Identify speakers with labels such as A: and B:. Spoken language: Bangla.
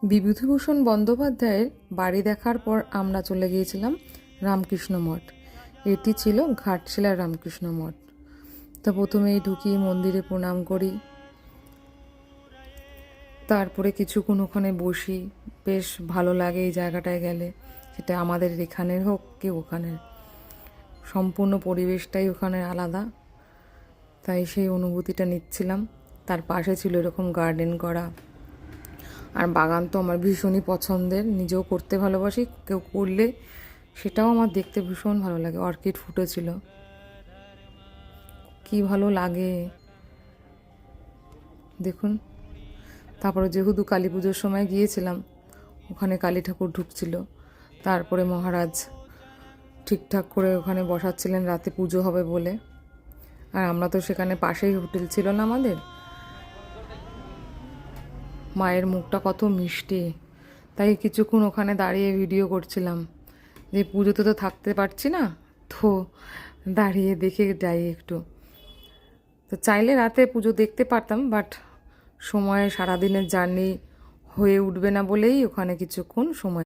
A: বিভূতিভূষণ বন্দ্যোপাধ্যায়ের বাড়ি দেখার পর আমরা চলে গিয়েছিলাম রামকৃষ্ণ মঠ। এটি ছিল ঘাটশিলার রামকৃষ্ণ মঠ। তো প্রথমেই ঢুকি, মন্দিরে প্রণাম করি, তারপরে কিছুক্ষণ ওখানে বসি। বেশ ভালো লাগে এই জায়গাটায় গেলে, সেটা আমাদের এখানের হোক কি ওখানের, সম্পূর্ণ পরিবেশটাই ওখানে আলাদা। তাই সেই অনুভূতিটা নিচ্ছিলাম। তার পাশে ছিল এরকম গার্ডেন করা, আর বাগান তো আমার ভীষণই পছন্দের, নিজেও করতে ভালোবাসি, কেউ করলে সেটাও আমার দেখতে ভীষণ ভালো লাগে। অর্কিড ফুটেছিল, কি ভালো লাগে দেখুন। তারপরে যেহেতু কালী পুজোর সময় গিয়েছিলাম, ওখানে কালী ঠাকুর ঢুকছিল। তারপরে মহারাজ ঠিকঠাক করে ওখানে বসাচ্ছিলেন রাতে পুজো হবে বলে। আর আমরা তো সেখানে, পাশেই হোটেল ছিল না আমাদের। মায়ের মুখটা কত মিষ্টি, তাই কিছুক্ষণ ওখানে দাঁড়িয়ে ভিডিও করছিলাম। যে পুজোতে তো থাকতে পারছি না, তো দাঁড়িয়ে দেখে যাই একটু। তো চাইলে রাতে পুজো দেখতে পারতাম, বাট সময়, সারাদিনের জার্নি হয়ে উঠবে না বলেই ওখানে কিছুক্ষণ সময়